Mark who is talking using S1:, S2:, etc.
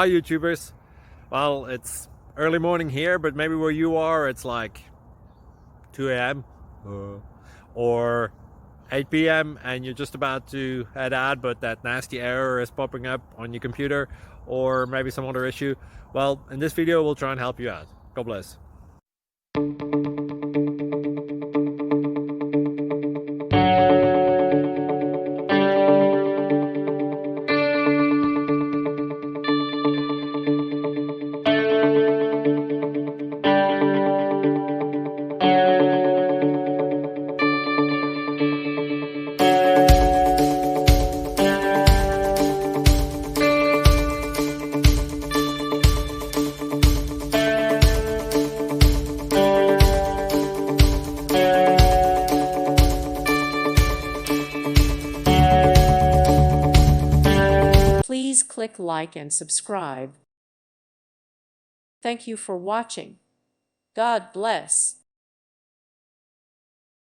S1: Hi YouTubers. Well, it's early morning here, but maybe where you are it's like 2 a.m. or 8 p.m. and you're just about to head out, but that nasty error is popping up on your computer, or maybe some other issue. Well, in this video we'll try and help you out. God bless.
S2: Please click like and subscribe. Thank you for watching. God bless.